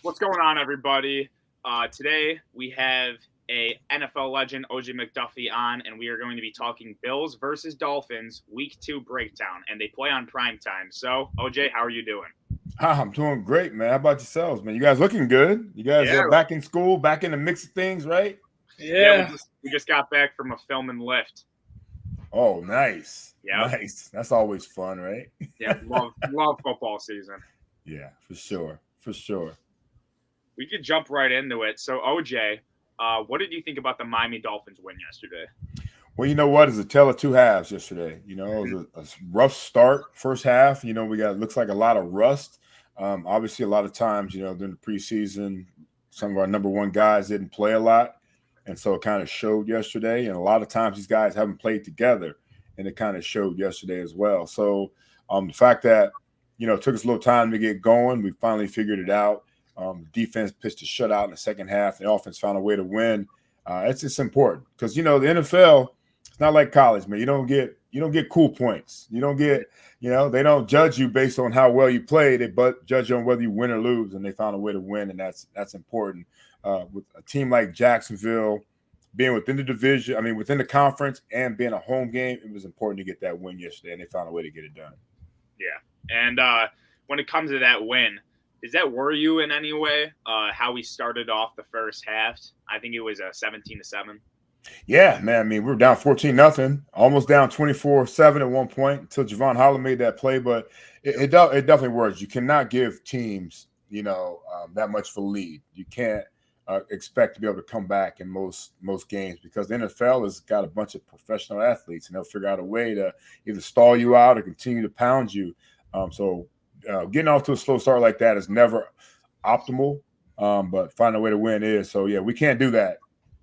What's going on, everybody? Today we have a NFL legend, OJ McDuffie, on, and we are going to be talking Bills versus Dolphins Week 2 breakdown, and they play on prime time. So, OJ, how are you doing? I'm doing great, man. How about yourselves, man? You guys looking good? You guys Yeah, back in school, back in the mix of things, right? yeah. We Yeah. just got back from a film and lift. Oh, nice. Yeah, Nice. That's always fun, right? yeah. Love football season. Yeah, for sure. For sure. We could jump right into it. So, OJ, what did you think about the Miami Dolphins win yesterday? Well, you know what? It's a tale of two halves yesterday. You know, it was a rough start, first half. You know, we got looks like a lot of rust. Obviously, a lot of times, you know, during the preseason, some of our number one guys didn't play a lot. And so it kind of showed yesterday. And a lot of times these guys haven't played together. And it kind of showed yesterday as well. So the fact that, you know, it took us a little time to get going, we finally figured it out. Defense pitched a shutout in the second half. The offense found a way to win. It's important because, you know, the NFL, it's not like college, man. You don't get cool points. You don't get, you know, they don't judge you based on how well you play. They but judge you on whether you win or lose, and they found a way to win, and that's important. With a team like Jacksonville being within the division, I mean, within the conference and being a home game, it was important to get that win yesterday, and they found a way to get it done. Yeah. And when it comes to that win, does that worry you in any way? How we started off the first half? I think it was 17-7. Yeah, man. I mean, we were down 14-0, almost down 24-7 at one point until Javon Holland made that play. But it definitely works. You cannot give teams, you know, that much of a lead. You can't expect to be able to come back in most games because the NFL has got a bunch of professional athletes, and they'll figure out a way to either stall you out or continue to pound you. So getting off to a slow start like that is never optimal, but finding a way to win is. So, yeah, we can't do that,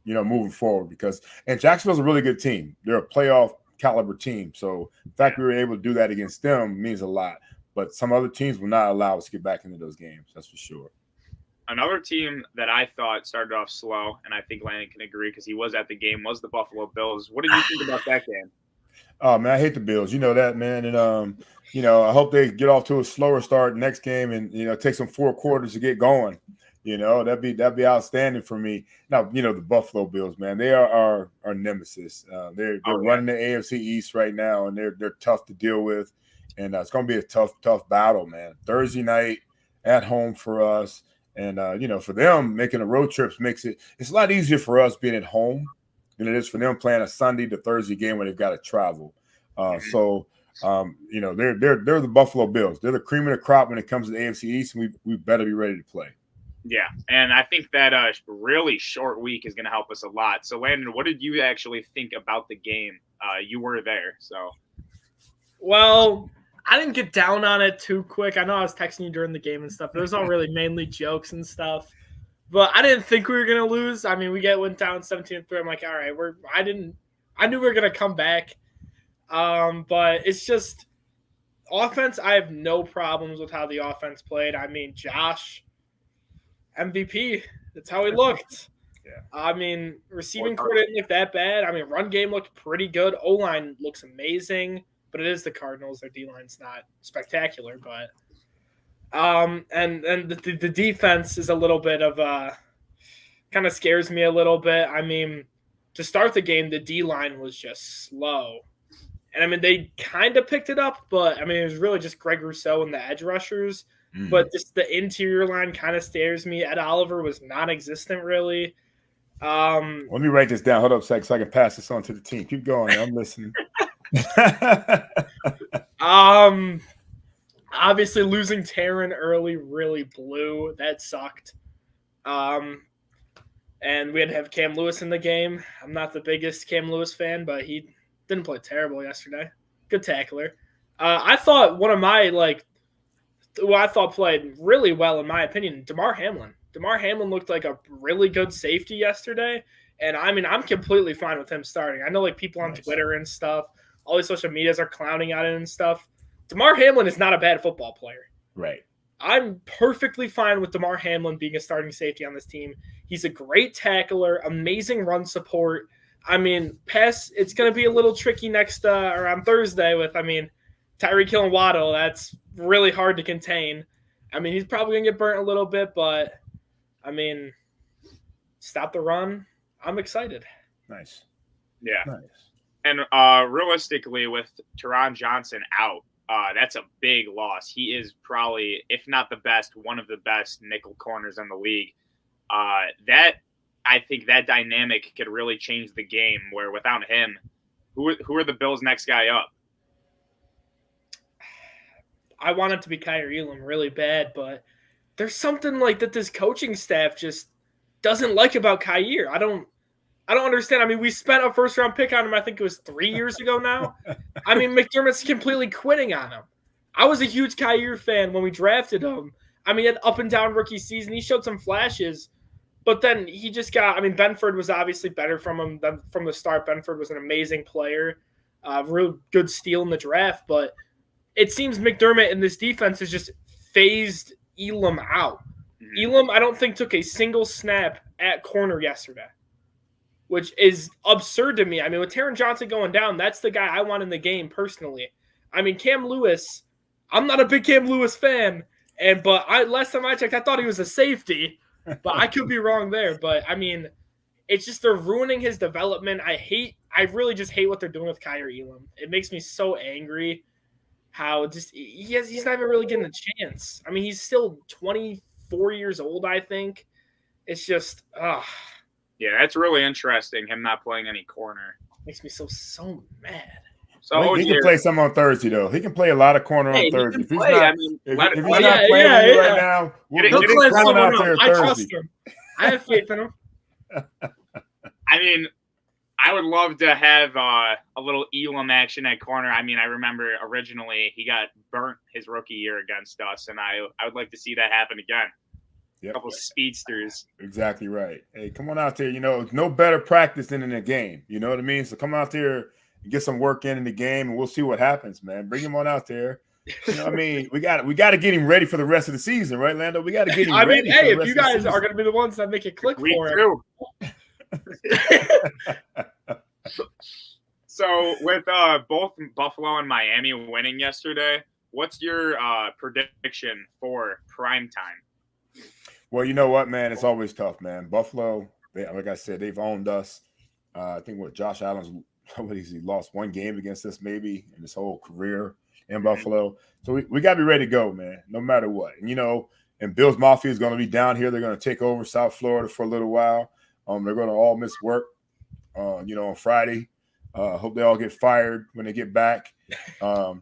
you know, moving forward and Jacksonville's a really good team. They're a playoff caliber team. So the fact we were able to do that against them means a lot. But some other teams will not allow us to get back into those games. That's for sure. Another team that I thought started off slow, and I think Landon can agree because he was at the game, was the Buffalo Bills. What did you think about that game? Oh, man, I hate the Bills. You know that, man. And, you know, I hope they get off to a slower start next game and, you know, it takes them 4 quarters to get going. You know, that'd be outstanding for me. Now, you know, the Buffalo Bills, man, they are our nemesis. They're running the AFC East right now, and they're tough to deal with. And it's going to be a tough battle, man. Thursday night at home for us. And, you know, for them, making the road trips it's a lot easier for us being at home than it is for them playing a Sunday to Thursday game where they've got to travel. So, you know, they're the Buffalo Bills. They're the cream of the crop when it comes to the AFC East, and we better be ready to play. Yeah, and I think that really short week is going to help us a lot. So, Landon, what did you actually think about the game? You were there, so. Well, I didn't get down on it too quick. I know I was texting you during the game and stuff. It was all really mainly jokes and stuff. But I didn't think we were going to lose. I mean, went down 17-3. I'm like, all right, I knew we were going to come back. But it's just offense. I have no problems with how the offense played. I mean, Josh, MVP. That's how he looked. Yeah. I mean, receiving core didn't look that bad. I mean, run game looked pretty good. O-line looks amazing. But it is the Cardinals. Their D-line's not spectacular, but and the defense is a little bit of kind of scares me a little bit. I mean, to start the game, the D-line was just slow. And I mean, they kind of picked it up, but I mean, it was really just Greg Rousseau and the edge rushers. Mm. But just the interior line kind of scares me. Ed Oliver was non-existent, really. Let me write this down. Hold up a second so I can pass this on to the team. Keep going. I'm listening. Obviously losing Taron early really blew. That sucked. And we had to have Cam Lewis in the game. I'm not the biggest Cam Lewis fan, but he didn't play terrible yesterday. Good tackler. I thought one of my I thought played really well in my opinion, Damar Hamlin. Damar Hamlin looked like a really good safety yesterday. And I mean, I'm completely fine with him starting. I know like people on Twitter and stuff, all these social medias are clowning on it and stuff. Damar Hamlin is not a bad football player. Right. I'm perfectly fine with Damar Hamlin being a starting safety on this team. He's a great tackler, amazing run support. I mean, it's going to be a little tricky or on Thursday with, Tyreek Hill and Waddle. That's really hard to contain. I mean, he's probably going to get burnt a little bit, but I mean, stop the run. I'm excited. Nice. Yeah. Nice. And realistically, with Teron Johnson out, that's a big loss. He is probably, if not the best, one of the best nickel corners in the league. I think that dynamic could really change the game. Where without him, who are the Bills' next guy up? I want it to be Kyrie Elam really bad, but there's something like that this coaching staff just doesn't like about Kyrie. I don't understand. I mean, we spent a first-round pick on him, I think it was 3 years ago now. I mean, McDermott's completely quitting on him. I was a huge Kyrie fan when we drafted him. I mean, he had up and down rookie season. He showed some flashes, but then he just got – I mean, Benford was obviously better from him than from the start. Benford was an amazing player, real good steal in the draft, but it seems McDermott in this defense has just phased Elam out. Elam, I don't think, took a single snap at corner yesterday, which is absurd to me. I mean, with Taron Johnson going down, that's the guy I want in the game personally. I mean, Cam Lewis, I'm not a big Cam Lewis fan, but last time I checked, I thought he was a safety, but I could be wrong there. But, I mean, it's just they're ruining his development. I really just hate what they're doing with Kyrie Elam. It makes me so angry how just he's not even really getting a chance. I mean, he's still 24 years old, I think. It's just, Yeah, that's really interesting, him not playing any corner. Makes me so mad. So he can play some on Thursday, though. He can play a lot of corner on Thursday. If he's not, if he's not playing right now, he'll cleanse someone out there Thursday. I trust him. I have faith in him. I mean, I would love to have a little Elam action at corner. I mean, I remember originally he got burnt his rookie year against us, and I would like to see that happen again. Yep. A couple speedsters. Exactly right. Hey, come on out there. You know, no better practice than in a game. You know what I mean? So come out there and get some work in the game, and we'll see what happens, man. Bring him on out there. You know what I mean? We got to get him ready for the rest of the season, right, Lando? We got to get him ready. I mean, hey, if you guys are going to be the ones that make it click for him. So with both Buffalo and Miami winning yesterday, what's your prediction for prime time? Well, you know what, man? It's always tough, man. Buffalo, like I said, they've owned us. I think Josh Allen's he lost one game against us maybe in his whole career in Buffalo. So we got to be ready to go, man, no matter what. And, you know, and Bills Mafia is going to be down here. They're going to take over South Florida for a little while. They're going to all miss work, on Friday. Hope they all get fired when they get back for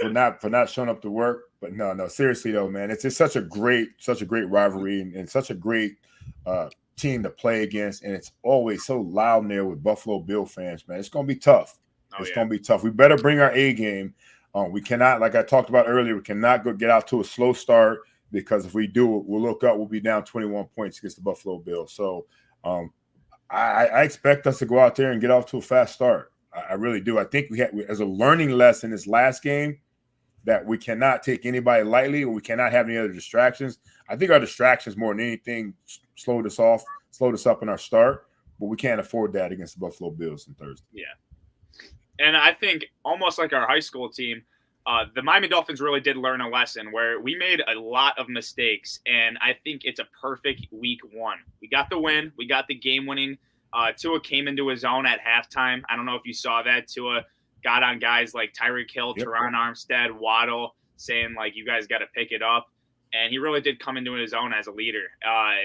not showing up to work. But no, seriously though, man, it's just such a great rivalry and such a great team to play against, and it's always so loud in there with Buffalo Bill fans, man. It's going to be tough. It's going to be tough. We better bring our A game. We cannot, like I talked about earlier, we cannot get out to a slow start, because if we do, we'll look up, we'll be down 21 points against the Buffalo Bills. So I expect us to go out there and get off to a fast start. I really do. I think we as a learning lesson this last game, that we cannot take anybody lightly, or we cannot have any other distractions. I think our distractions more than anything slowed us up in our start, but we can't afford that against the Buffalo Bills on Thursday. Yeah. And I think almost like our high school team, the Miami Dolphins really did learn a lesson where we made a lot of mistakes, and I think it's a perfect week one. We got the win. We got the game-winning. Tua came into his own at halftime. I don't know if you saw that. Tua got on guys like Tyreek Hill, Teron Armstead, Waddle, saying, like, you guys got to pick it up. And he really did come into his own as a leader,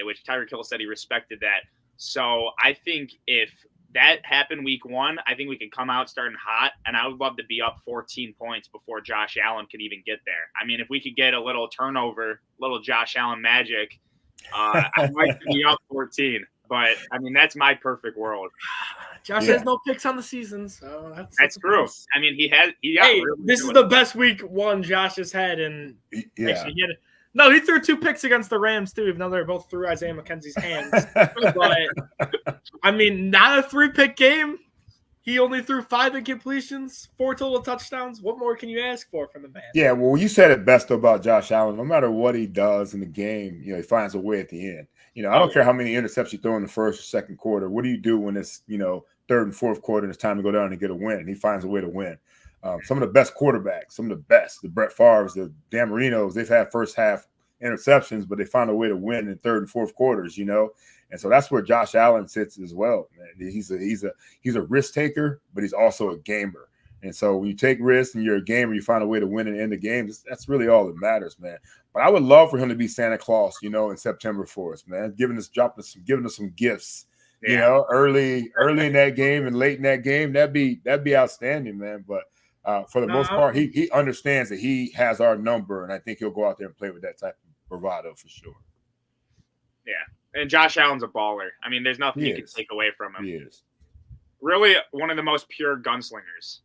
which Tyreek Hill said he respected that. So I think if that happened week one, I think we could come out starting hot, and I would love to be up 14 points before Josh Allen could even get there. I mean, if we could get a little turnover, little Josh Allen magic, I'd like to be up 14. But, I mean, that's my perfect world. Josh has no picks on the season, so that's true. I mean, he got really this is the best week one Josh has had, and actually he threw 2 picks against the Rams too, even though they're both through Isaiah McKenzie's hands. But I mean, not a 3-pick game. He only threw 5 incompletions, 4 total touchdowns. What more can you ask for from the man? Yeah, well, you said it best about Josh Allen. No matter what he does in the game, he finds a way at the end. I don't care how many interceptions you throw in the first or second quarter. What do you do when it's, third and fourth quarter and it's time to go down and get a win? And he finds a way to win. Some of the best quarterbacks, the Brett Favres, the Dan Marinos, they've had first half interceptions, but they found a way to win in third and fourth quarters, And so that's where Josh Allen sits as well, man. He's a risk taker, but he's also a gamer. And so when you take risks and you're a gamer, you find a way to win and end the game. That's really all that matters, man. But I would love for him to be Santa Claus, in September for us, man. Giving us some gifts, early in that game and late in that game. That'd be outstanding, man. But for the most part, he understands that he has our number, and I think he'll go out there and play with that type of bravado for sure. Yeah, and Josh Allen's a baller. I mean, there's nothing you can take away from him. He is really one of the most pure gunslingers.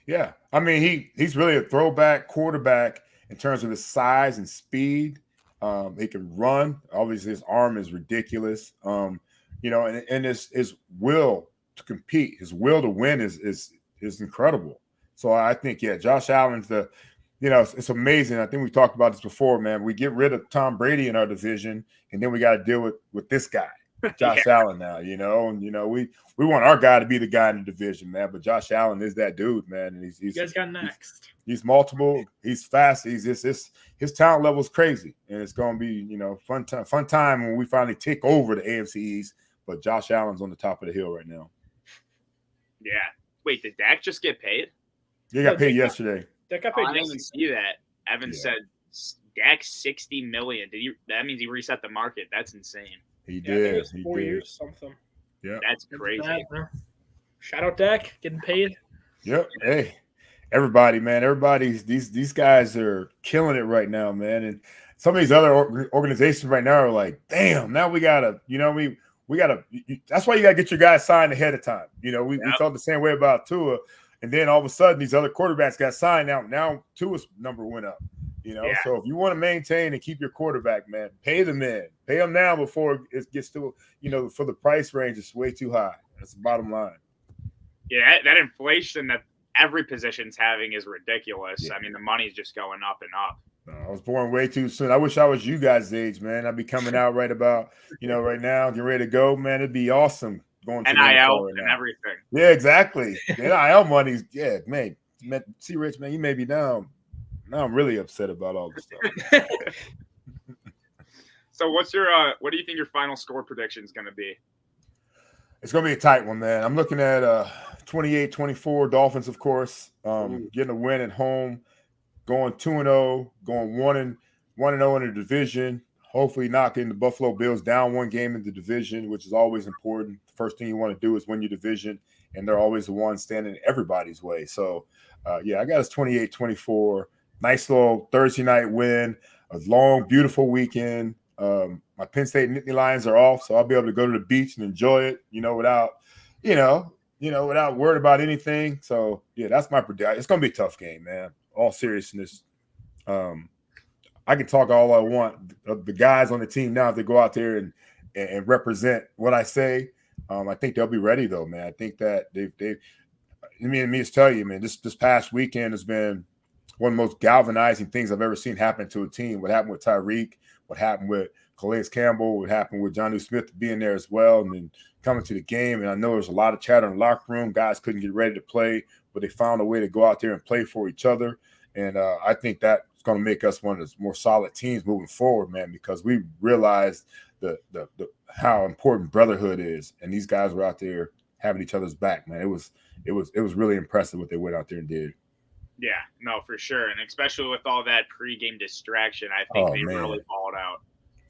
Yeah, I mean, he's really a throwback quarterback in terms of his size and speed. He can run. Obviously, his arm is ridiculous. And his will to compete, his will to win is incredible. So I think, Josh Allen's it's amazing. I think we talked about this before, man. We get rid of Tom Brady in our division, and then we got to deal with this guy, Josh Allen now, and we want our guy to be the guy in the division, man. But Josh Allen is that dude, man. And he's you guys got next. He's multiple. He's fast. He's just his talent level is crazy, and it's going to be fun time when we finally take over the AFC East. But Josh Allen's on the top of the hill right now. Yeah. Wait, did Dak just get paid? He got paid yesterday. Dak got paid I didn't even see that. Evan said Dak $60 million. That means he reset the market. That's insane. He did. It was 4 years, something. Yeah, that's crazy. Shout out Dak getting paid. Yep. Hey, everybody, man. These guys are killing it right now, man. And some of these other organizations right now are like, damn. Now we gotta, we gotta. That's why you gotta get your guys signed ahead of time. We thought the same way about Tua, and then all of a sudden these other quarterbacks got signed out. Now Tua's number went up. So if you want to maintain and keep your quarterback, man, pay them now before it gets to, for the price range, it's way too high. That's the bottom line. Yeah, that inflation that every position's having is ridiculous. Yeah. I mean, the money's just going up and up. I was born way too soon. I wish I was you guys' age, man. I'd be coming out right about, right now, getting ready to go, man. It'd be awesome going to NIL and everything. Yeah, exactly. NIL money's, man. See, Rich, man, you may be down. Now I'm really upset about all this stuff. So what do you think your final score prediction is going to be? It's going to be a tight one, man. I'm looking at 28-24 Dolphins, of course, getting a win at home, going 2-0, going 1-0 in the division, hopefully knocking the Buffalo Bills down one game in the division, which is always important. The first thing you want to do is win your division, and they're always the ones standing in everybody's way. So, I got us 28-24. Nice little Thursday night win, a long, beautiful weekend. My Penn State Nittany Lions are off, so I'll be able to go to the beach and enjoy it, without worried about anything. So, that's my prediction. It's going to be a tough game, man. All seriousness. I can talk all I want. The guys on the team now, if they go out there and represent what I say, I think they'll be ready, though, man. I think that let me just tell you, man, this past weekend has been one of the most galvanizing things I've ever seen happen to a team. What happened with Tyreek, what happened with Calais Campbell, what happened with Jonnu Smith being there as well, and then coming to the game. And I know there's a lot of chatter in the locker room. Guys couldn't get ready to play, but they found a way to go out there and play for each other. And I think that's going to make us one of the more solid teams moving forward, man, because we realized the how important brotherhood is. And these guys were out there having each other's back, man. It was really impressive what they went out there and did. Yeah, no, for sure. And especially with all that pregame distraction, I think they really balled out.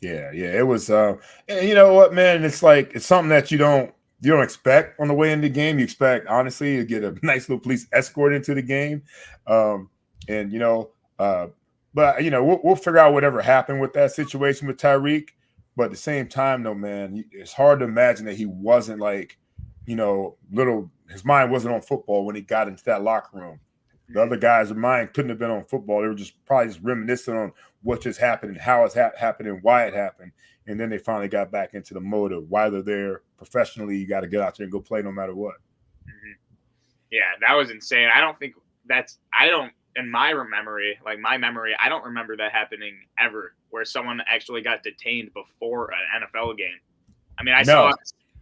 Yeah. It was and you know what, man? It's something that you don't expect on the way into the game. You expect, honestly, to get a nice little police escort into the game. But we'll figure out whatever happened with that situation with Tyreek. But at the same time, though, man, it's hard to imagine that he wasn't his mind wasn't on football when he got into that locker room. The other guys' mind couldn't have been on football. They were probably just reminiscing on what just happened and how it's happened and why it happened. And then they finally got back into the mode of why they're there professionally. You got to get out there and go play no matter what. Mm-hmm. Yeah, that was insane. In my memory, I don't remember that happening ever, where someone actually got detained before an NFL game. I mean, I saw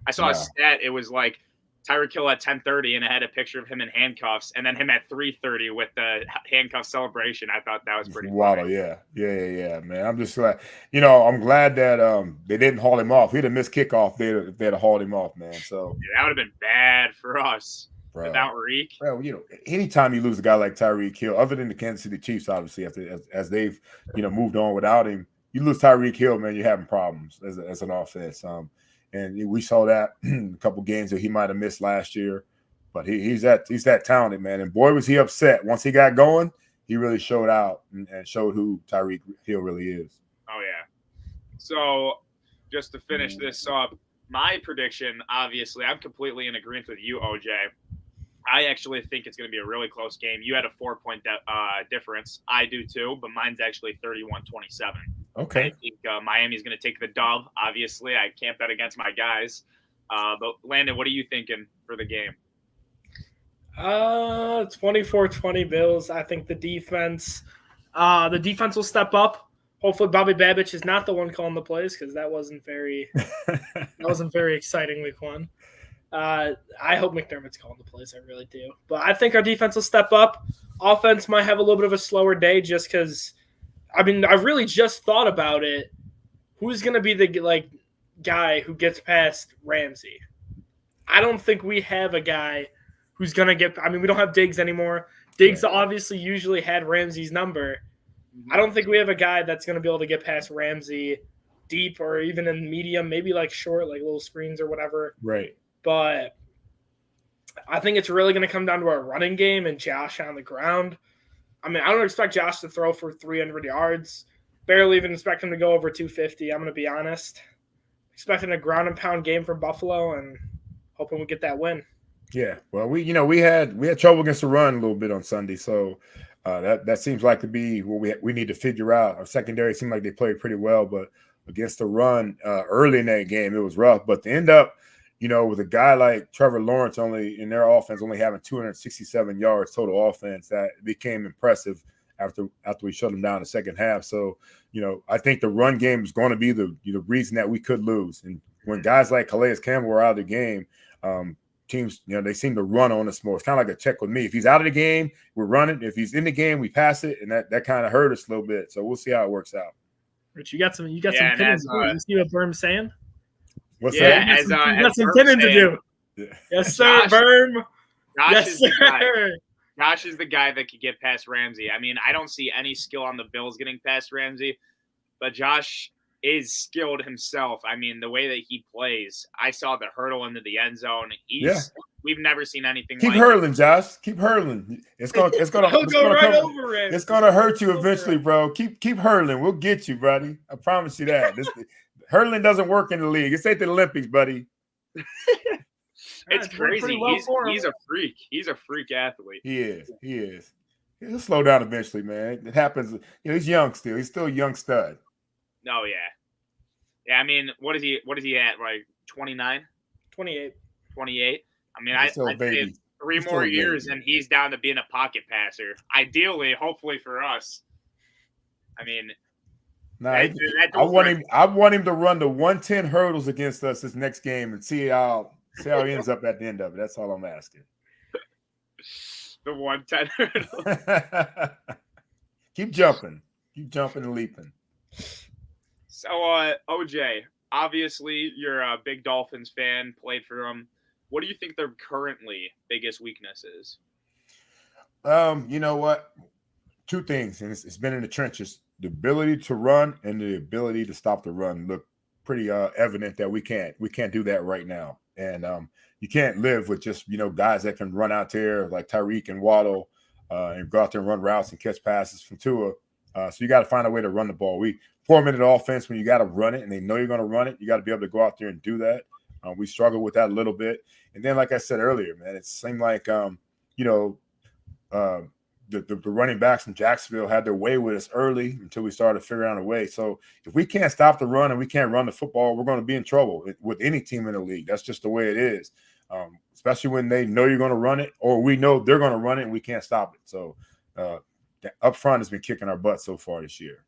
a stat. It was like Tyreek Hill at 10:30, and I had a picture of him in handcuffs, and then him at 3:30 with the handcuff celebration. I thought that was pretty Waddle, funny. yeah, man. I'm just glad, I'm glad that they didn't haul him off. He'd have missed kickoff if they'd have hauled him off, man. So that would have been bad for us without Reek. Well, anytime you lose a guy like Tyreek Hill, other than the Kansas City Chiefs, obviously, as they've moved on without him, you lose Tyreek Hill, man, you're having problems as an offense. And we saw that a couple games that he might have missed last year, but he's that talented, man. And boy, was he upset once he got going. He really showed out and showed who Tyreek Hill really is. Oh yeah. So just to finish this up, my prediction, obviously, I'm completely in agreement with you, OJ. I actually think it's going to be a really close game. You had a 4-point difference. I do too, but mine's actually 31-27. Okay. I think Miami's going to take the dub. Obviously, I can't bet against my guys. But Landon, what are you thinking for the game? 24-20 Bills. I think the defense will step up. Hopefully, Bobby Babich is not the one calling the plays because that wasn't very exciting week one. I hope McDermott's calling the plays. I really do. But I think our defense will step up. Offense might have a little bit of a slower day just because. I mean, I really just thought about it. Who's going to be the guy who gets past Ramsey? I don't think we have a guy who's going to get – I mean, we don't have Diggs anymore. Diggs obviously usually had Ramsey's number. I don't think we have a guy that's going to be able to get past Ramsey deep or even in medium, maybe short, little screens or whatever. Right. But I think it's really going to come down to our running game and Josh on the ground. I mean, I don't expect Josh to throw for 300 yards. Barely even expect him to go over 250. I'm going to be honest. Expecting a ground and pound game from Buffalo and hoping we get that win. Yeah. Well, we had trouble against the run a little bit on Sunday, so that seems like to be what we need to figure out. Our secondary seemed like they played pretty well, but against the run early in that game, it was rough. But to end up, with a guy like Trevor Lawrence in their offense only having 267 yards total offense, that became impressive after we shut them down in the second half. So, I think the run game is going to be the reason that we could lose. And when guys like Calais Campbell were out of the game, teams, they seem to run on us more. It's kind of like a check with me. If he's out of the game, we're running. If he's in the game, we pass it, and that kind of hurt us a little bit. So we'll see how it works out. Rich, you got some opinions. You see what Berm's saying? What's that? You got some pinning to do. Yeah. Yes, sir, Berm. Yes, sir. Josh is the guy that could get past Ramsey. I mean, I don't see any skill on the Bills getting past Ramsey, but Josh is skilled himself. I mean, the way that he plays, I saw the hurdle into the end zone. We've never seen anything like hurling, Josh. Keep hurling. It's gonna hurt you eventually, bro. Keep hurling. We'll get you, buddy. I promise you that. Hurling doesn't work in the league. It's at the Olympics, buddy. It's crazy. He's a freak. He's a freak athlete. He is. He'll slow down eventually, man. It happens. He's young still. He's still a young stud. Oh yeah. Yeah, I mean, what is he at? 29? 28. 28. I mean, I'd say 3 more years and he's down to being a pocket passer. Ideally, hopefully for us. I mean, I want him to run the 110 hurdles against us this next game and see how he ends up at the end of it. That's all I'm asking. The 110 hurdles. Keep jumping and leaping. So, OJ, obviously you're a big Dolphins fan, played for them. What do you think their currently biggest weakness is? You know what? 2 things, and it's been in the trenches. The ability to run and the ability to stop the run look pretty evident that we can't do that right now. And you can't live with just, guys that can run out there like Tyreek and Waddle and go out there and run routes and catch passes from Tua. So you got to find a way to run the ball. 4-minute offense, when you got to run it and they know you're going to run it, you got to be able to go out there and do that. We struggle with that a little bit. And then, like I said earlier, man, it seemed like, the running backs from Jacksonville had their way with us early until we started figuring out a way. So if we can't stop the run and we can't run the football, we're going to be in trouble with any team in the league. That's just the way it is, especially when they know you're going to run it or we know they're going to run it and we can't stop it. So up front has been kicking our butt so far this year.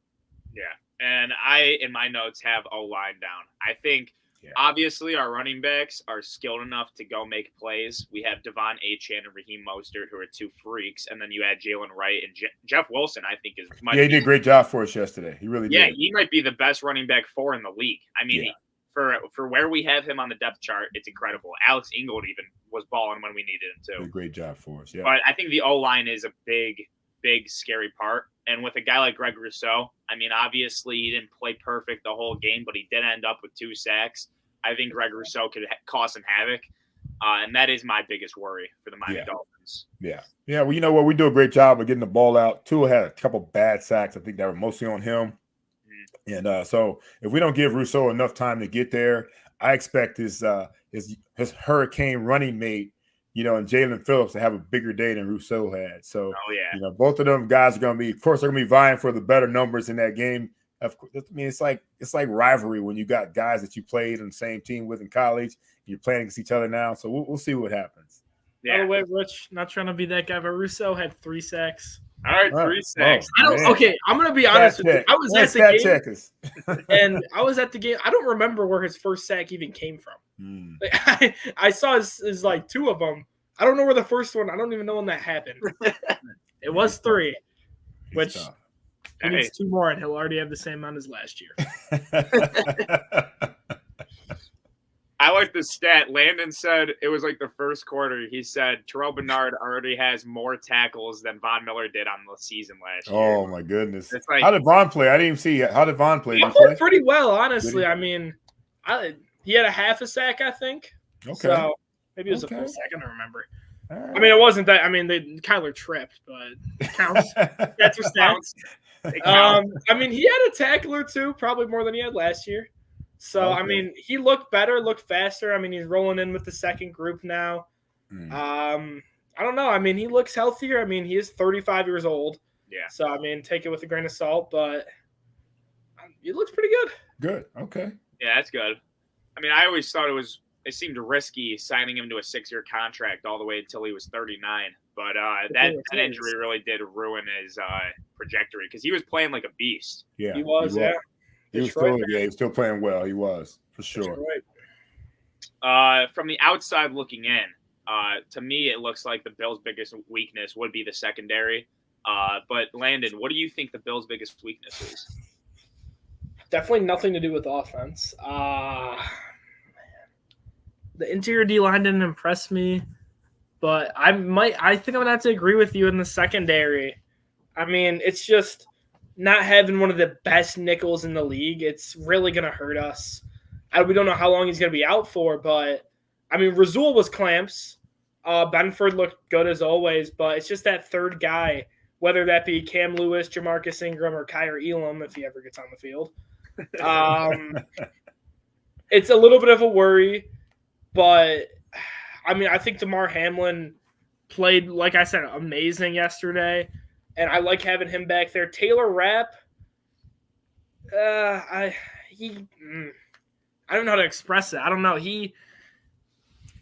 Yeah. And I, in my notes, have O-line down. I think Obviously, our running backs are skilled enough to go make plays. We have Devon Achane and Raheem Mostert, who are two freaks, and then you add Jalen Wright and Jeff Wilson. I think he did a great job for us yesterday. He really did. Yeah, he might be the best running back 4 in the league. I mean, for where we have him on the depth chart, it's incredible. Alex Ingold even was balling when we needed him too. Did a great job for us. Yeah, but I think the O-line is a big scary part. And with a guy like Greg Rousseau, I mean, obviously he didn't play perfect the whole game, but he did end up with 2 sacks. I think Greg Rousseau could cause some havoc, and that is my biggest worry for the Miami Dolphins. Yeah. Well, you know what? We do a great job of getting the ball out. Tua had a couple bad sacks. I think that were mostly on him. Mm-hmm. And so if we don't give Rousseau enough time to get there, I expect his hurricane running mate, you know, and Jalen Phillips to have a bigger day than Rousseau had. So, you know, both of them guys are going to be, of course, they're going to be vying for the better numbers in that game. Of course, I mean, it's like rivalry when you got guys that you played on the same team with in college. You're playing against each other now, so we'll see what happens. By the way, Rich, not trying to be that guy, but Rousseau had 3 sacks. All right, 3 sacks. Okay, I'm going to be honest with you. I was at the game, and I was at the game. I don't remember where his first sack even came from. Like, I saw his like 2 of them. I don't know where the first one. I don't even know when that happened. It was 3, which he needs 2 more, and he'll already have the same amount as last year. I like the stat. Landon said it was like the first quarter. He said Terrell Bernard already has more tackles than Von Miller did on the season last year. Oh, my goodness. It's like, how did Von play? I didn't even see it. How did Von play? He played pretty well, honestly. I mean, he had a half a sack, I think. Okay. So maybe it was a full sack. I don't remember. Right. I mean, it wasn't that. I mean, Kyler tripped, but it counts. That's for stats. I mean, he had a tackle or 2, probably more than he had last year. So, I mean, he looked better, looked faster. I mean, he's rolling in with the second group now. I don't know. I mean, he looks healthier. I mean, he is 35 years old. Yeah. So, I mean, take it with a grain of salt, but he looks pretty good. Good. Okay. Yeah, that's good. I mean, I always thought it seemed risky signing him to a 6-year contract all the way until he was 39. But that injury really did ruin his trajectory because he was playing like a beast. Yeah, he was. He was still playing well. He was, for sure. From the outside looking in, to me, it looks like the Bills' biggest weakness would be the secondary. But, Landon, what do you think the Bills' biggest weakness is? Definitely nothing to do with offense. The interior D-line didn't impress me. But I think I'm going to have to agree with you in the secondary. I mean, it's just – not having one of the best nickels in the league, it's really going to hurt us. We don't know how long he's going to be out for, but, I mean, Rasul was clamps. Benford looked good as always, but it's just that third guy, whether that be Cam Lewis, Jamarcus Ingram, or Kyer Elam, if he ever gets on the field. It's a little bit of a worry, but, I mean, I think DeMar Hamlin played, like I said, amazing yesterday. And I like having him back there. Taylor Rapp, I don't know how to express it. I don't know. He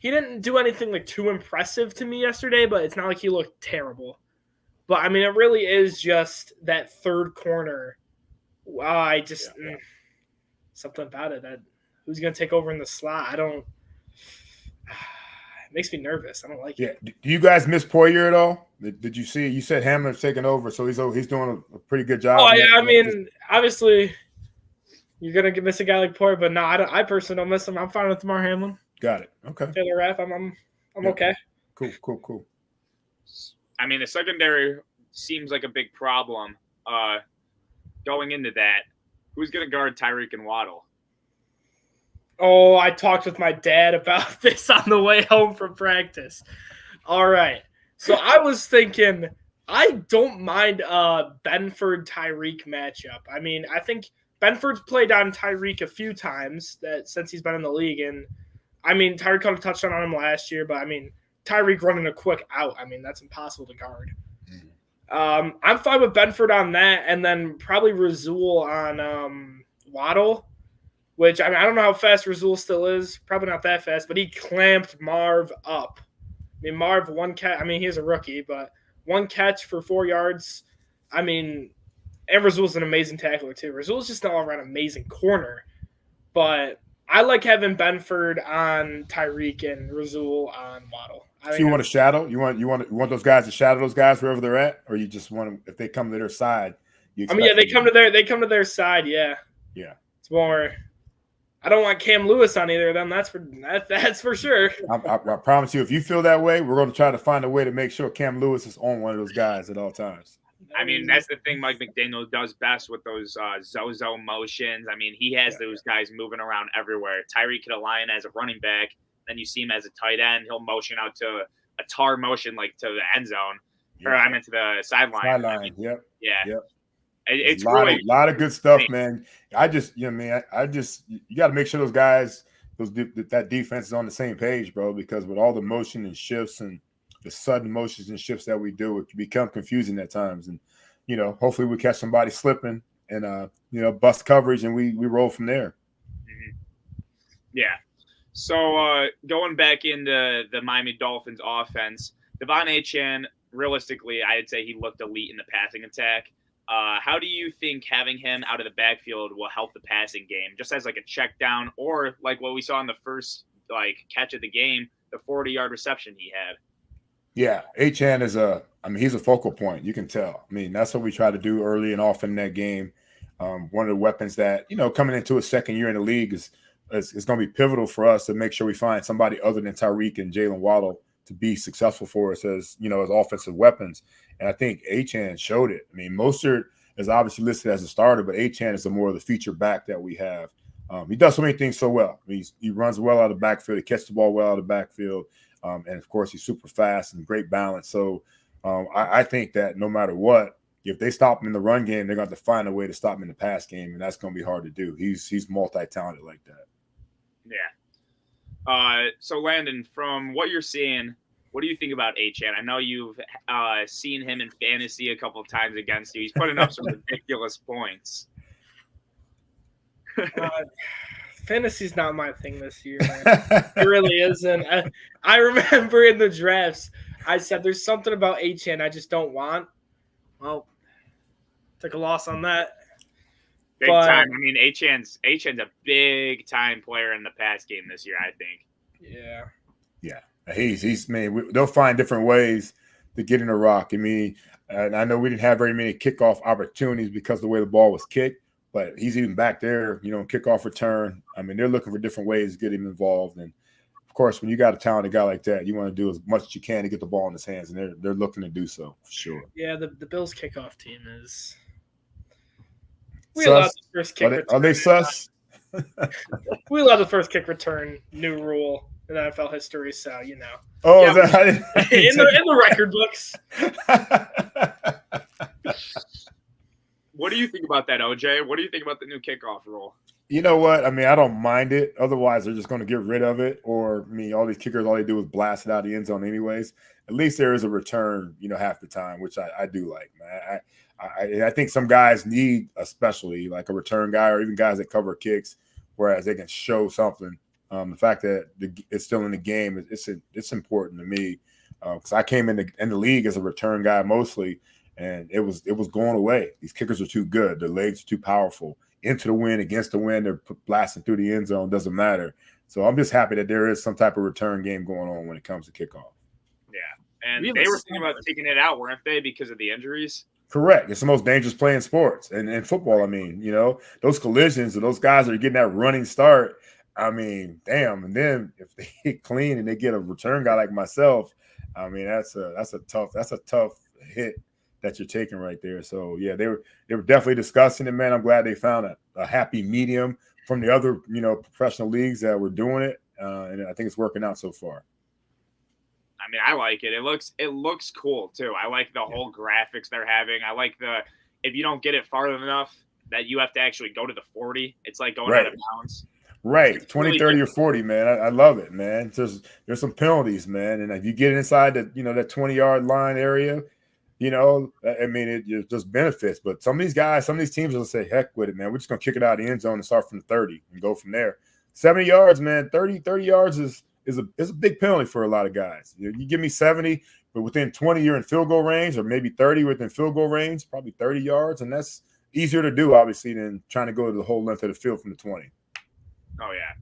didn't do anything like too impressive to me yesterday, but it's not like he looked terrible. But I mean, it really is just that third corner. Wow, something about it. That who's going to take over in the slot? It makes me nervous. I don't like it. Do you guys miss Poyer at all? Did you see? You said Hamlin's taking over, so he's doing a pretty good job. Oh yeah, I mean, obviously, you're gonna miss a guy like Poyer, but no, I personally don't miss him. I'm fine with DeMar Hamlin. Got it. Okay. Taylor Rapp, I'm okay. Cool. I mean, the secondary seems like a big problem. Going into that, who's gonna guard Tyreek and Waddle? Oh, I talked with my dad about this on the way home from practice. All right. So I was thinking, I don't mind Benford-Tyreek matchup. I mean, I think Benford's played on Tyreek a few times since he's been in the league. And, I mean, Tyreek caught a touchdown on him last year. But, I mean, Tyreek running a quick out, I mean, that's impossible to guard. I'm fine with Benford on that. And then probably Rasul on Waddle. Which, I mean, I don't know how fast Rasul still is. Probably not that fast, but he clamped Marv up. I mean, Marv, one catch. I mean, he's a rookie, but one catch for 4 yards. I mean, and Rasul's an amazing tackler, too. Rasul's just an all-around amazing corner. But I like having Benford on Tyreek and Rasul on Waddle. So you want to shadow? You want those guys to shadow those guys wherever they're at, or you just want them if they come to their side? I mean, yeah, they come to their side. Yeah, yeah. It's more. I don't want Cam Lewis on either of them. That's for sure. I promise you, if you feel that way, we're going to try to find a way to make sure Cam Lewis is on one of those guys at all times. I mean, that's the thing Mike McDaniel does best with those Zozo motions. I mean, he has those guys moving around everywhere. Tyreek can align as a running back. Then you see him as a tight end. He'll motion out to a tar motion, like to the end zone. Yeah. Or I meant to the sideline. Sideline, I mean, yep. Yeah. Yep. It's a lot of good stuff, man. I just, you got to make sure those guys, that defense is on the same page, bro, because with all the motion and shifts and the sudden motions and shifts that we do, it can become confusing at times. And, hopefully we catch somebody slipping and, bust coverage and we roll from there. Mm-hmm. Yeah. So going back into the Miami Dolphins offense, Devon Achane, realistically, I'd say he looked elite in the passing attack. How do you think having him out of the backfield will help the passing game, just as like a check down, or like what we saw in the first catch of the game, the 40-yard reception he had? Yeah, Achane is he's a focal point. You can tell. I mean, that's what we try to do early and often in that game. One of the weapons that, coming into a second year in the league is going to be pivotal for us to make sure we find somebody other than Tyreek and Jalen Waddle to be successful for us as offensive weapons. And I think Achane showed it. I mean, Mostert is obviously listed as a starter, but Achane is more of the feature back that we have. He does so many things so well. I mean, he runs well out of the backfield. He catches the ball well out of the backfield. And, of course, he's super fast and great balance. So I think that no matter what, if they stop him in the run game, they're going to have to find a way to stop him in the pass game, and that's going to be hard to do. He's multi-talented like that. Yeah. So, Landon, from what you're seeing, what do you think about Achane? I know you've seen him in fantasy a couple of times against you. He's putting up some ridiculous points. Fantasy's not my thing this year, man. It really isn't. I remember in the drafts, I said there's something about Achane I just don't want. Well, took a loss on that. Big time. I mean, Achane's a big time player in the pass game this year, I think. Yeah. Yeah. He's man. They'll find different ways to get in the rock. I mean, and I know we didn't have very many kickoff opportunities because of the way the ball was kicked, but he's even back there, kickoff return. I mean, they're looking for different ways to get him involved. And of course, when you got a talented guy like that, you want to do as much as you can to get the ball in his hands, and they're looking to do so for sure. Yeah, the Bills kickoff team is. We allowed the first kick return. Are they sus? We allowed the first kick return. New rule in NFL history, so Oh, yeah, that, in the record books. What do you think about that, OJ? What do you think about the new kickoff rule? You know what? I mean, I don't mind it. Otherwise, they're just going to get rid of it. Or, all these kickers, all they do is blast it out of the end zone anyways. At least there is a return, half the time, which I do like, man. I think some guys need, especially like a return guy or even guys that cover kicks, whereas they can show something. The fact that it's still in the game, it's important to me because I came in the league as a return guy mostly, and it was going away. These kickers are too good. Their legs are too powerful. Into the wind, against the wind, they're blasting through the end zone. Doesn't matter. So I'm just happy that there is some type of return game going on when it comes to kickoff. Yeah, and they were thinking about taking it out, weren't they, because of the injuries? Correct. It's the most dangerous play in sports and in football. I mean, those collisions and those guys that are getting that running start. I mean, damn. And then if they hit clean and they get a return guy like myself, I mean, that's a tough hit that you're taking right there. So yeah, they were definitely discussing it, man. I'm glad they found a happy medium from the other, professional leagues that were doing it. And I think it's working out so far. I mean, I like it. It looks cool too. I like the whole graphics they're having. I like if you don't get it far enough that you have to actually go to the 40. It's like going out of bounds. Right. 20, really 30 or 40, man. I love it, man. There's some penalties, man. And if you get inside that 20-yard line area, I mean, it just benefits. But some of these teams will say, heck with it, man. We're just going to kick it out of the end zone and start from the 30 and go from there. 70 yards, man, 30 yards is a big penalty for a lot of guys. You give me 70, but within 20, you're in field goal range, or maybe 30 within field goal range, probably 30 yards. And that's easier to do, obviously, than trying to go to the whole length of the field from the 20. Oh, yeah.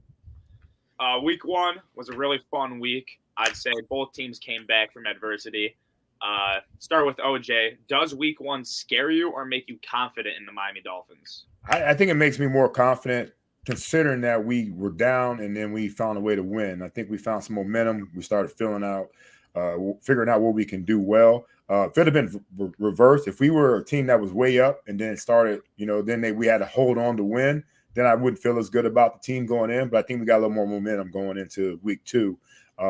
Week 1 was a really fun week. I'd say both teams came back from adversity. Start with OJ. Does Week 1 scare you or make you confident in the Miami Dolphins? I think it makes me more confident considering that we were down and then we found a way to win. I think we found some momentum. We started figuring out what we can do well. If it had been reversed, if we were a team that was way up and then started, then we had to hold on to win, then I wouldn't feel as good about the team going in. But I think we got a little more momentum going into Week 2.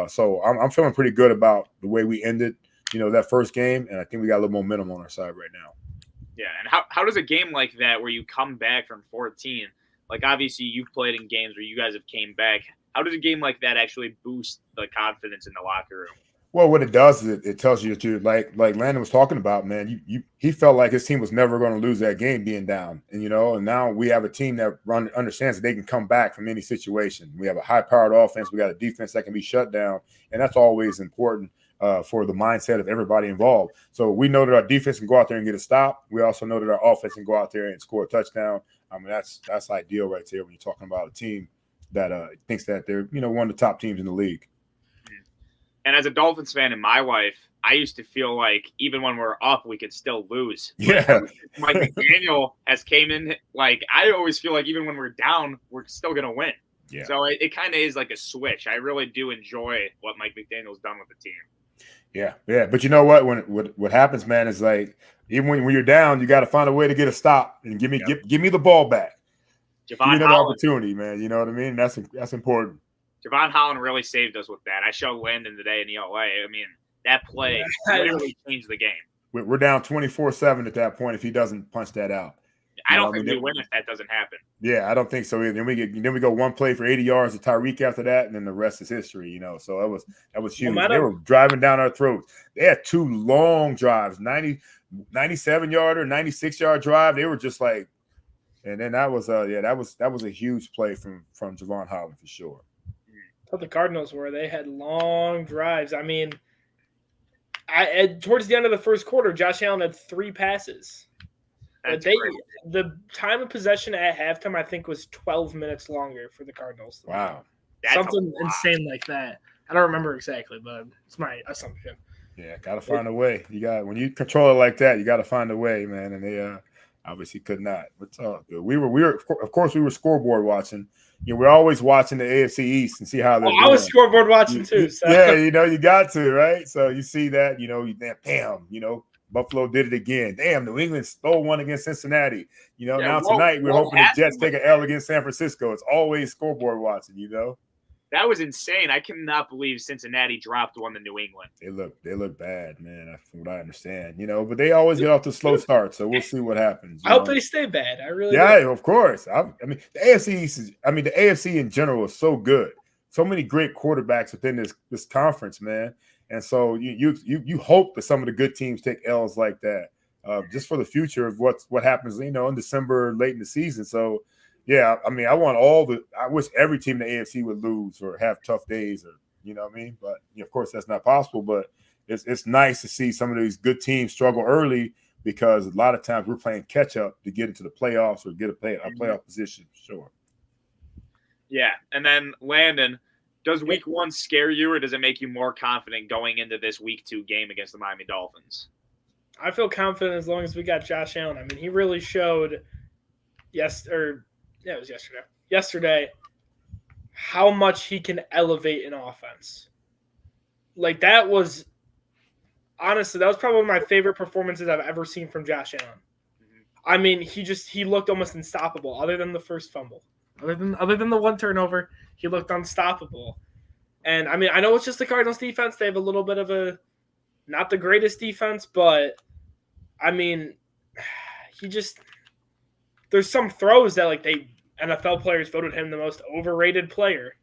So I'm feeling pretty good about the way we ended, that first game. And I think we got a little momentum on our side right now. Yeah, and how does a game like that where you come back from 14, like obviously you've played in games where you guys have came back, how does a game like that actually boost the confidence in the locker room? Well, what it does is it tells you that you're like Landon was talking about, man. He felt like his team was never going to lose that game being down, and now we have a team that understands that they can come back from any situation. We have a high-powered offense. We got a defense that can be shut down, and that's always important for the mindset of everybody involved. So we know that our defense can go out there and get a stop. We also know that our offense can go out there and score a touchdown. I mean, that's ideal right there when you're talking about a team that thinks that they're one of the top teams in the league. And as a Dolphins fan in my life, I used to feel like even when we're up, we could still lose. Yeah. Mike McDaniel has came in. Like, I always feel like even when we're down, we're still going to win. Yeah. So it kind of is like a switch. I really do enjoy what Mike McDaniel's done with the team. Yeah. Yeah. But you know what? What happens, man, is like even when you're down, you got to find a way to get a stop and give me the ball back. Give me that opportunity, man. You know what I mean? That's important. Javon Holland really saved us with that. I showed Landon today in ELA. I mean, that play literally changed the game. We're down 24-7 at that point if he doesn't punch that out. I don't think we win if that doesn't happen. Yeah, I don't think so either. Then we go one play for 80 yards to Tyreek after that, and then the rest is history. So that was huge. They were driving down our throats. They had 2 long drives, 97-yarder, 96-yard drive. They were just like, and then that was a huge play from Javon Holland for sure. What the Cardinals were. They had long drives. I mean, towards the end of the first quarter, Josh Allen had 3 passes. The time of possession at halftime, I think, was 12 minutes longer for the Cardinals. Wow. Something insane like that. I don't remember exactly, but it's my assumption. Yeah, gotta find a way. When you control it like that, you gotta find a way, man. And they obviously could not. It's all good. We were of course we were scoreboard watching. We're always watching the AFC East and see how they're doing. I was scoreboard watching too. So. Yeah, you got to, right? So you see that, bam, Buffalo did it again. Damn, New England stole one against Cincinnati. Now tonight we're hoping the Jets take an L against San Francisco. It's always scoreboard watching, That was insane. I cannot believe Cincinnati dropped one to New England. They look bad, man, from what I understand. But they always get off to slow start, so we'll see what happens. I hope they stay bad. I really do. Of course. I mean, the AFC in general is so good. So many great quarterbacks within this conference, man. And so you hope that some of the good teams take L's like that, just for the future of what happens, in December, late in the season. So. Yeah, I mean, I wish every team in the AFC would lose or have tough days, or what I mean. But of course, that's not possible. But it's nice to see some of these good teams struggle early because a lot of times we're playing catch up to get into the playoffs or get a playoff position. Sure. Yeah, and then Landon, does Week 1 scare you, or does it make you more confident going into this Week 2 game against the Miami Dolphins? I feel confident as long as we got Josh Allen. I mean, he really showed it was yesterday, how much he can elevate an offense. Like, that was probably one of my favorite performances I've ever seen from Josh Allen. I mean, he looked almost unstoppable, other than the first fumble. Other than the one turnover, he looked unstoppable. And, I mean, I know it's just the Cardinals defense. They have a little bit of not the greatest defense, but, I mean, there's some throws that NFL players voted him the most overrated player.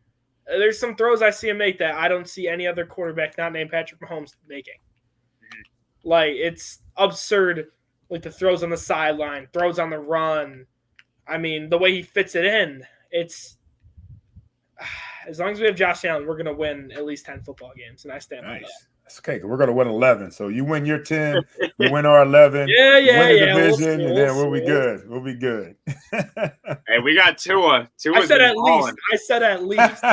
There's some throws I see him make that I don't see any other quarterback not named Patrick Mahomes making. Like, it's absurd. Like, the throws on the sideline, throws on the run. I mean, the way he fits it in, it's as long as we have Josh Allen, we're going to win at least 10 football games, and I stand by that. It's okay. We're going to win 11. So you win your 10, we win our 11. Yeah. Win the division, We'll see, and then we'll be good. We'll be good. Hey, we got Tua. I said at least. I said at least.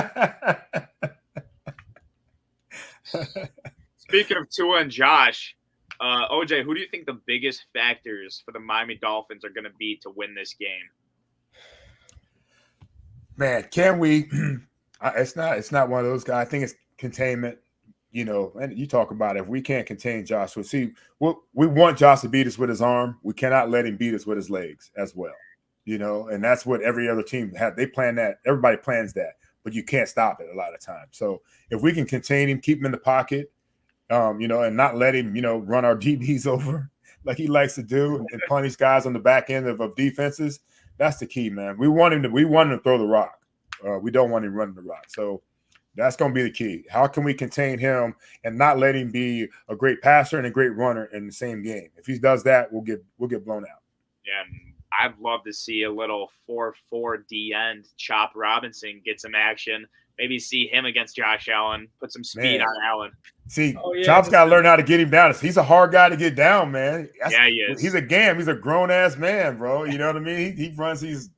Speaking of Tua and Josh, OJ, who do you think the biggest factors for the Miami Dolphins are going to be to win this game? Man, can we? It's not one of those guys. I think it's containment. And you talk about it. If we can't contain Josh, we want Josh to beat us with his arm. We cannot let him beat us with his legs as well. And that's what every other team had. They plan that. Everybody plans that, but you can't stop it a lot of times. So if we can contain him, keep him in the pocket, and not let him, run our DBs over like he likes to do and punish guys on the back end of defenses, that's the key, man. We want him to throw the rock. We don't want him running the rock. So that's going to be the key. How can we contain him and not let him be a great passer and a great runner in the same game? If he does that, we'll get blown out. Yeah, I'd love to see a little 4-4 D end. Chop Robinson get some action. Maybe see him against Josh Allen. Put some speed on Allen. See, Chop's got to learn how to get him down. He's a hard guy to get down, man. Yeah, he is. He's a gam. He's a grown-ass man, bro. You know what I mean? He runs these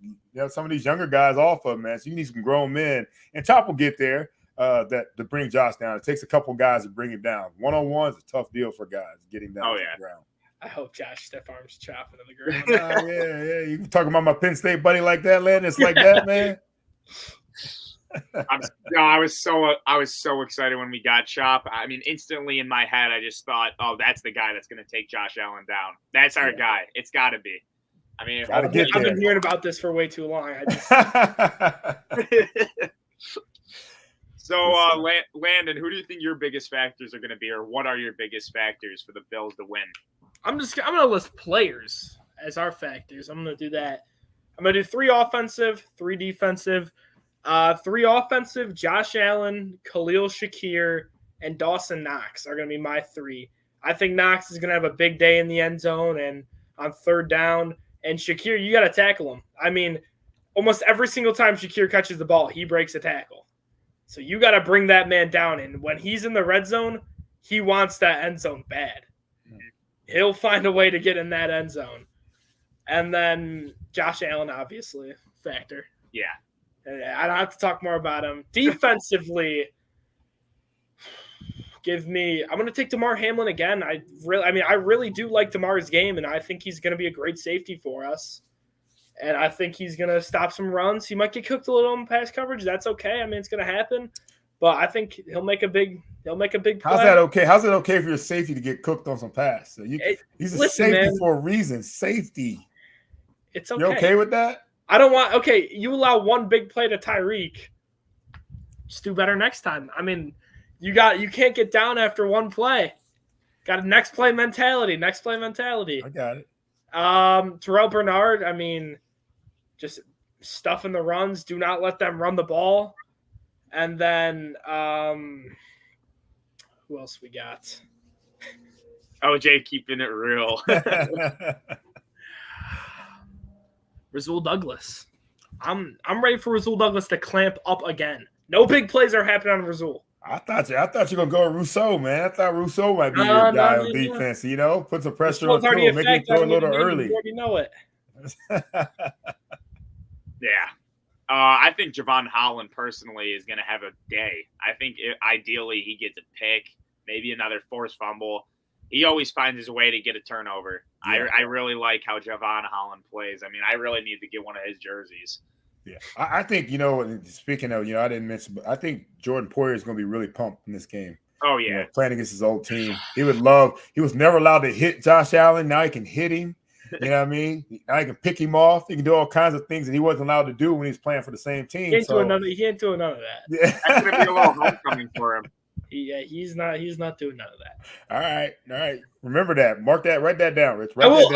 some of these younger guys off of him, man. So you need some grown men. And Chop will get there. To bring Josh down. It takes a couple guys to bring him down. One-on-one is a tough deal for guys to get him down to the ground. I hope Josh stiff arms Chop into the ground. Yeah. You talking about my Penn State buddy like that, Landon? It's like that, man. I was so excited when we got Chop. I mean, instantly in my head, I just thought, oh, that's the guy that's going to take Josh Allen down. That's our guy. It's got to be. I mean, I've been hearing about this for way too long. So, Landon, who do you think your biggest factors are going to be, or what are your biggest factors for the Bills to win? I'm going to list players as our factors. I'm going to do that. I'm going to do 3 offensive, 3 defensive. 3 offensive, Josh Allen, Khalil Shakir, and Dawson Knox are going to be my 3. I think Knox is going to have a big day in the end zone and on 3rd down. And Shakir, you got to tackle him. I mean, almost every single time Shakir catches the ball, he breaks a tackle. So you got to bring that man down. And when he's in the red zone, he wants that end zone bad. He'll find a way to get in that end zone. And then Josh Allen, obviously, factor. Yeah. I don't have to talk more about him. Defensively, I'm going to take Damar Hamlin again. I really do like Damar's game, and I think he's going to be a great safety for us. And I think he's going to stop some runs. He might get cooked a little on pass coverage. That's okay. I mean, it's going to happen. But I think he'll make a big play. How's that okay? How's it okay for your safety to get cooked on some pass? So he's a safety for a reason. Safety. It's okay. You okay with that? I don't want – okay, you allow one big play to Tyreek. Just do better next time. I mean, you can't get down after one play. Got a next play mentality. I got it. Terrell Bernard, I mean – just stuff in the runs. Do not let them run the ball. And then who else we got? OJ keeping it real. Rasul Douglas. I'm ready for Rasul Douglas to clamp up again. No big plays are happening on Rasul. I thought you were gonna go with Rousseau, man. I thought Rousseau might be your guy on defense. Put some pressure on him, make him throw a little early. You already know it. Yeah. I think Javon Holland personally is going to have a day. I think ideally he gets a pick, maybe another forced fumble. He always finds his way to get a turnover. Yeah. I really like how Javon Holland plays. I mean, I really need to get one of his jerseys. Yeah. I think, speaking of, I didn't mention, but I think Jordan Poyer is going to be really pumped in this game. Oh, yeah. Playing against his old team. He was never allowed to hit Josh Allen. Now he can hit him. You know what I mean? Now he can pick him off. He can do all kinds of things that he wasn't allowed to do when he was playing for the same team. He can't do none of that. Yeah. That's going to be a little homecoming for him. Yeah, he's not doing none of that. All right. Remember that. Mark that. Write that down, Rich. I will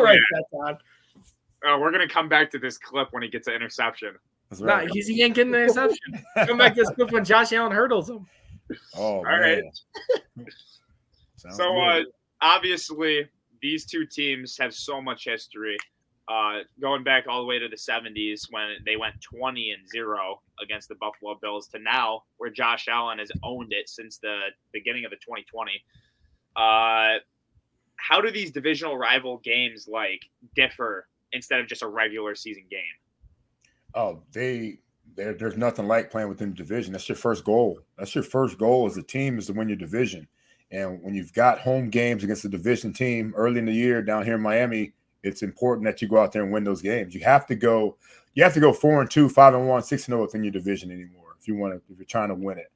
write that down. We're going to come back to this clip when he gets an interception. That's right. He ain't getting an interception. Come back to this clip when Josh Allen hurdles him. Oh, all right. So, obviously, these two teams have so much history. going back all the way to the 70s when they went 20-0 against the Buffalo Bills to now where Josh Allen has owned it since the beginning of the 2020. How do these divisional rival games differ instead of just a regular season game? Oh, there's nothing like playing within the division. That's your first goal. That's your first goal as a team, is to win your division. And when you've got home games against a division team early in the year down here in Miami, it's important that you go out there and win those games. You have to go 4-2, 5-1, 6-0 within your division anymore if you're trying to win it.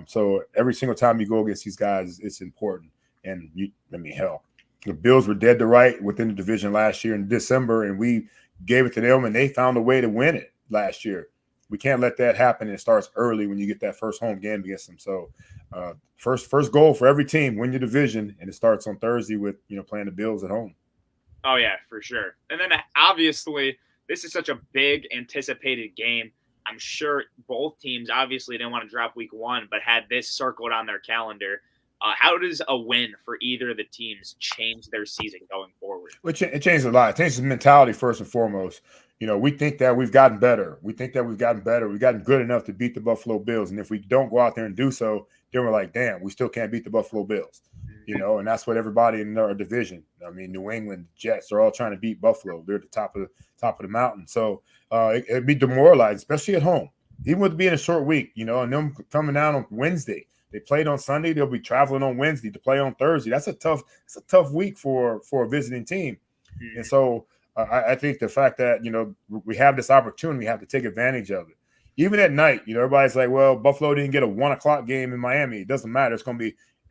So every single time you go against these guys, it's important. And hell, the Bills were dead to right within the division last year in December, and we gave it to them, and they found a way to win it last year. We can't let that happen. It starts early when you get that first home game against them. So first goal for every team, win your division, and it starts on Thursday with playing the Bills at home. Oh yeah, for sure. And then obviously this is such a big anticipated game. I'm sure both teams obviously didn't want to drop week 1, but had this circled on their calendar. How does a win for either of the teams change their season going forward? It changes a lot. It changes mentality first and foremost. We think that we've gotten better. We've gotten good enough to beat the Buffalo Bills. And if we don't go out there and do so, then we're like, damn, we still can't beat the Buffalo Bills. And that's what everybody in our division, New England, Jets, are all trying to beat Buffalo. They're at the top of the mountain. So it'd be demoralized, especially at home. Even with it being a short week, and them coming down on Wednesday. They played on Sunday. They'll be traveling on Wednesday to play on Thursday. That's a tough week for a visiting team. Mm-hmm. And so I think the fact that, we have this opportunity, we have to take advantage of it. Even at night, everybody's like, well, Buffalo didn't get a 1:00 game in Miami. It doesn't matter.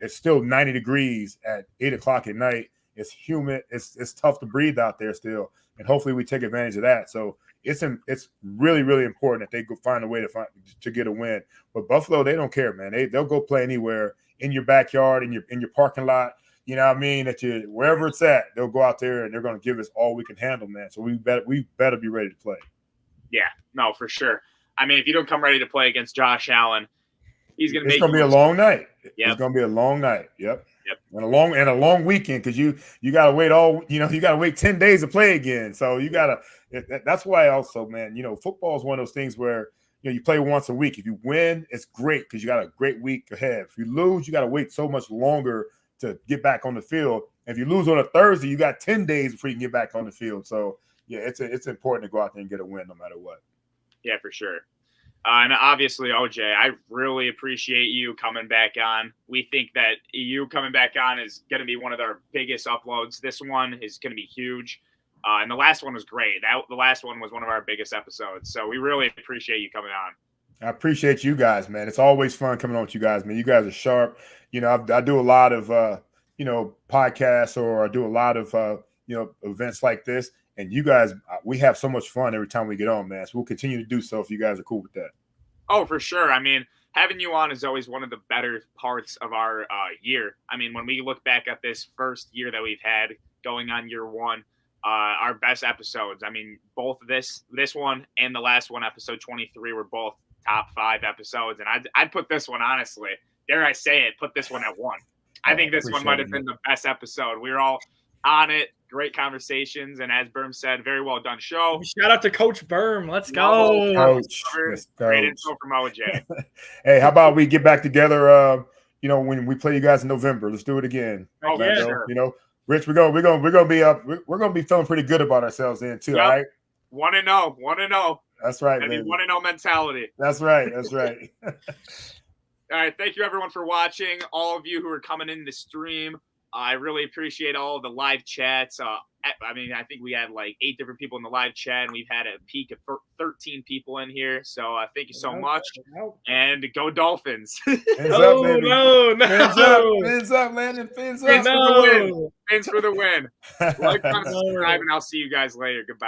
It's still 90 degrees at 8:00 at night. It's humid. It's tough to breathe out there still. And hopefully we take advantage of that. So it's really, really important that they go find a way to get a win. But Buffalo, they don't care, man. They'll go play anywhere in your backyard, in your parking lot. You know what I mean? Wherever it's at, they'll go out there and they're going to give us all we can handle, man. So we better be ready to play. Yeah, no, for sure. I mean, if you don't come ready to play against Josh Allen, it's going to be a long night. Yep. It's going to be a long night. Yep. And a long weekend, because you got to wait you got to wait 10 days to play again. So you got to. That's why also, man. Football is one of those things where you play once a week. If you win, it's great because you got a great week ahead. If you lose, you got to wait so much longer to get back on the field. If you lose on a Thursday, you got 10 days before you can get back on the field. So yeah, it's important to go out there and get a win no matter what. Yeah, for sure. And obviously, OJ, I really appreciate you coming back on. We think that you coming back on is going to be one of our biggest uploads. This one is going to be huge. And the last one was great. The last one was one of our biggest episodes. So we really appreciate you coming on. I appreciate you guys, man. It's always fun coming on with you guys, man. You guys are sharp. I do a lot of, podcasts, or I do a lot of, events like this. And you guys, we have so much fun every time we get on, man. So we'll continue to do so if you guys are cool with that. Oh, for sure. I mean, having you on is always one of the better parts of our year. I mean, when we look back at this first year that we've had going on year 1, our best episodes. I mean, both this one and the last one, episode 23, were both top 5 episodes. And I'd put this one, honestly, dare I say it, put this one at 1. I think this one might have been the best episode. We were all on it. Great conversations, and as Berm said, very well done show. Shout out to Coach Berm. Let's go. Coach. Great info from OJ. Hey, how about we get back together when we play you guys in November? Let's do it again. Oh, yeah. Sure. Rich, we're gonna be up. We're gonna be feeling pretty good about ourselves then too. Yep. All right. 1-0. That's right, man. 1-0 mentality. That's right. All right. Thank you, everyone, for watching. All of you who are coming in the stream. I really appreciate all of the live chats. I think we had 8 different people in the live chat, and we've had a peak of 13 people in here. So thank you so much. And go Dolphins. Fins up, baby. No. Fins up, Landon. Fins up. Fins for the win. Like, comment, subscribe, and I'll see you guys later. Goodbye.